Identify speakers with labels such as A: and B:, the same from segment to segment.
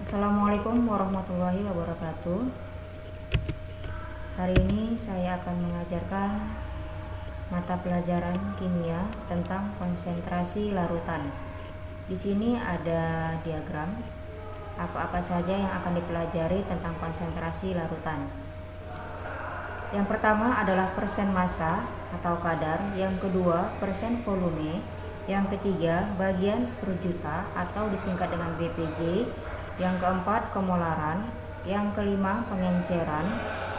A: Assalamualaikum warahmatullahi wabarakatuh. Hari ini saya akan mengajarkan mata pelajaran kimia tentang konsentrasi larutan. Di sini ada diagram apa-apa saja yang akan dipelajari tentang konsentrasi larutan. Yang pertama adalah persen massa atau kadar, yang kedua persen volume, yang ketiga bagian per juta atau disingkat dengan BPJ, yang keempat kemolaran, yang kelima pengenceran,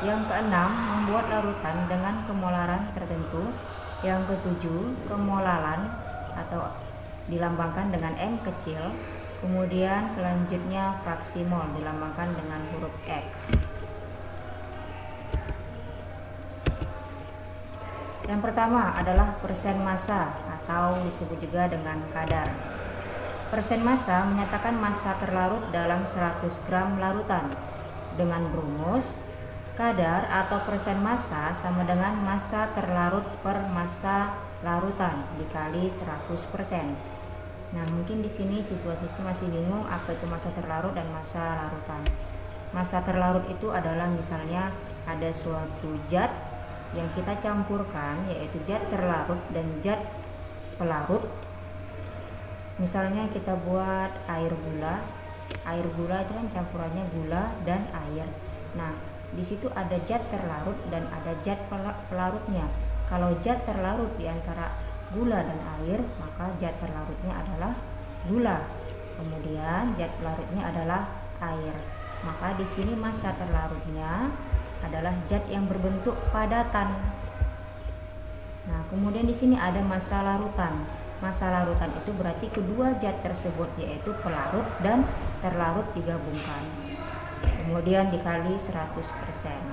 A: yang keenam membuat larutan dengan kemolaran tertentu, yang ketujuh kemolalan atau dilambangkan dengan M kecil, kemudian selanjutnya fraksi mol dilambangkan dengan huruf X. Yang pertama adalah persen massa atau disebut juga dengan kadar. Persen massa menyatakan massa terlarut dalam 100 gram larutan. Dengan rumus, kadar atau persen massa sama dengan massa terlarut per massa larutan dikali 100%. Nah, mungkin di sini siswa-siswi masih bingung apa itu massa terlarut dan massa larutan. Massa terlarut itu adalah misalnya ada suatu zat yang kita campurkan, yaitu zat terlarut dan zat pelarut. Misalnya kita buat air gula itu kan campurannya gula dan air. Nah, di situ ada zat terlarut dan ada zat pelarutnya. Kalau zat terlarut di antara gula dan air, maka zat terlarutnya adalah gula. Kemudian zat pelarutnya adalah air. Maka di sini massa terlarutnya adalah zat yang berbentuk padatan. Nah, kemudian di sini ada massa larutan. Massa larutan itu berarti kedua zat tersebut, yaitu pelarut dan terlarut digabungkan. Kemudian dikali 100%.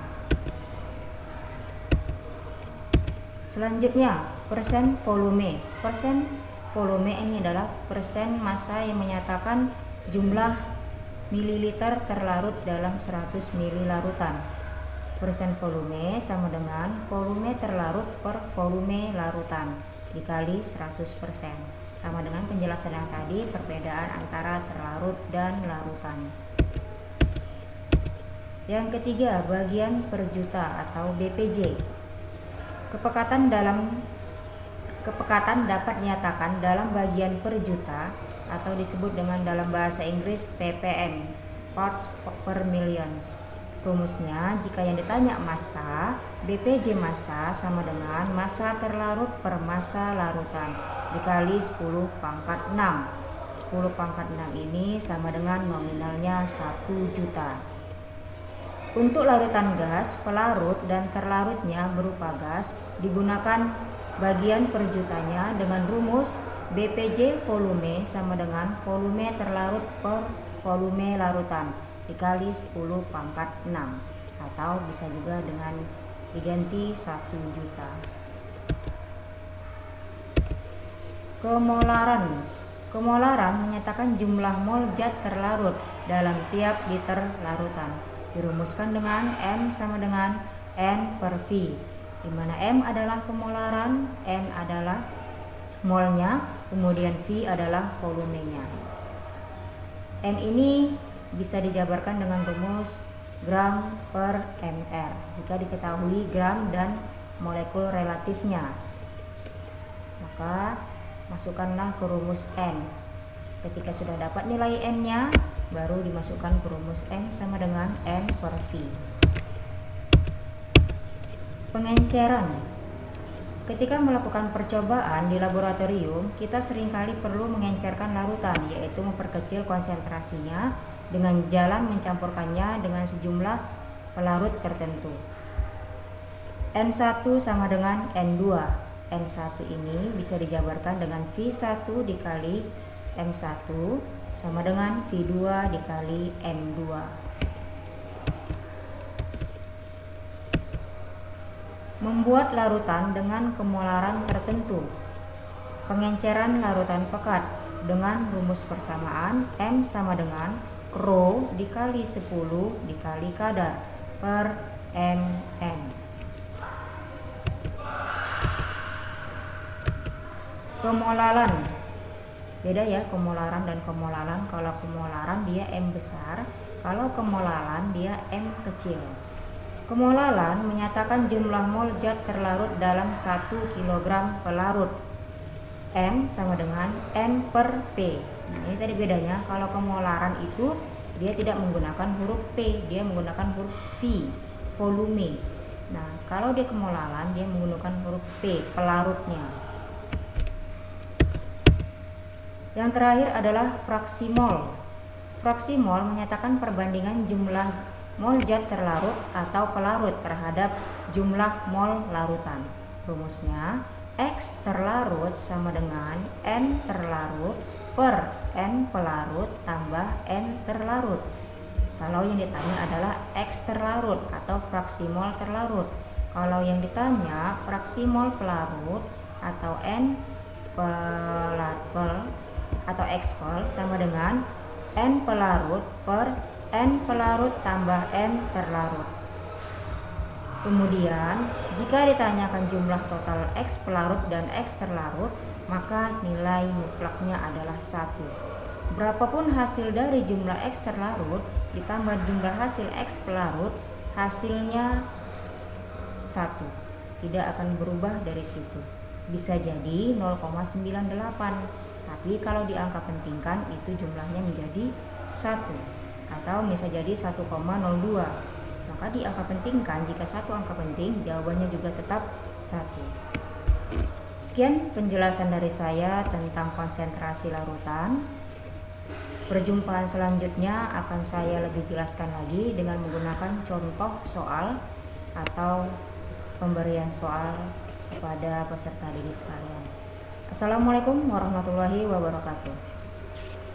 A: Selanjutnya, persen volume. Persen volume ini adalah persen massa yang menyatakan jumlah mililiter terlarut dalam 100 ml larutan. Persen volume sama dengan volume terlarut per volume larutan dikali 100%. Sama dengan penjelasan yang tadi, perbedaan antara terlarut dan larutan. Yang ketiga, bagian per juta atau BPJ. Kepekatan dapat dinyatakan dalam bagian per juta atau disebut dengan dalam bahasa Inggris ppm, parts per millions. Rumusnya, jika yang ditanya massa, BPJ massa sama dengan massa terlarut per massa larutan dikali 10 pangkat 6. 10 pangkat 6 ini sama dengan nominalnya 1 juta. Untuk larutan gas, pelarut dan terlarutnya berupa gas digunakan bagian per jutanya dengan rumus BPJ volume sama dengan volume terlarut per volume larutan dikali 10 pangkat 6, atau bisa juga dengan diganti 1 juta. Kemolaran menyatakan jumlah mol zat terlarut dalam tiap liter larutan. Dirumuskan dengan M sama dengan N per V, di mana M adalah kemolaran, N adalah molnya, kemudian V adalah volumenya. N ini bisa dijabarkan dengan rumus gram per mr jika diketahui gram dan molekul relatifnya. Maka masukkanlah ke rumus N. Ketika sudah dapat nilai N-nya, baru dimasukkan ke rumus M sama dengan N per V. Pengenceran. Ketika melakukan percobaan di laboratorium, kita seringkali perlu mengencerkan larutan, yaitu memperkecil konsentrasinya dengan jalan mencampurkannya dengan sejumlah pelarut tertentu. N1 sama dengan N2. N1 ini bisa dijabarkan dengan V1 dikali M1 sama dengan V2 dikali N2. Membuat larutan dengan kemolaran tertentu. Pengenceran larutan pekat dengan rumus persamaan M sama dengan Rho dikali 10 dikali kadar per mn. Kemolalan Beda ya kemolaran dan kemolalan. Kalau kemolaran dia M besar, kalau kemolalan dia M kecil. Kemolalan menyatakan jumlah mol zat terlarut dalam 1 kg pelarut. M sama dengan N per P. Nah, ini tadi bedanya. Kalau kemolaran itu dia tidak menggunakan huruf P, dia menggunakan huruf V, volume. Nah, kalau dia kemolaran dia menggunakan huruf P, pelarutnya. Yang terakhir adalah fraksi mol. Fraksi mol menyatakan perbandingan jumlah mol zat terlarut atau pelarut terhadap jumlah mol larutan. Rumusnya X terlarut sama dengan N terlarut per N pelarut tambah N terlarut. Kalau yang ditanya adalah X terlarut atau fraksi mol terlarut. Kalau yang ditanya fraksi mol pelarut atau N pelarut atau X pel sama dengan N pelarut per N pelarut tambah N terlarut. Kemudian jika ditanyakan jumlah total X pelarut dan X terlarut, maka nilai mutlaknya adalah 1. Berapapun hasil dari jumlah X terlarut ditambah jumlah hasil X pelarut, hasilnya 1. Tidak akan berubah dari situ. Bisa jadi 0,98. Tapi kalau diangka-pentingkan itu jumlahnya menjadi 1 atau bisa jadi 1,02. Maka diangka-pentingkan, jika satu angka penting jawabannya juga tetap 1. Sekian penjelasan dari saya tentang konsentrasi larutan. Perjumpaan selanjutnya akan saya lebih jelaskan lagi dengan menggunakan contoh soal atau pemberian soal kepada peserta didik sekalian. Assalamualaikum warahmatullahi wabarakatuh.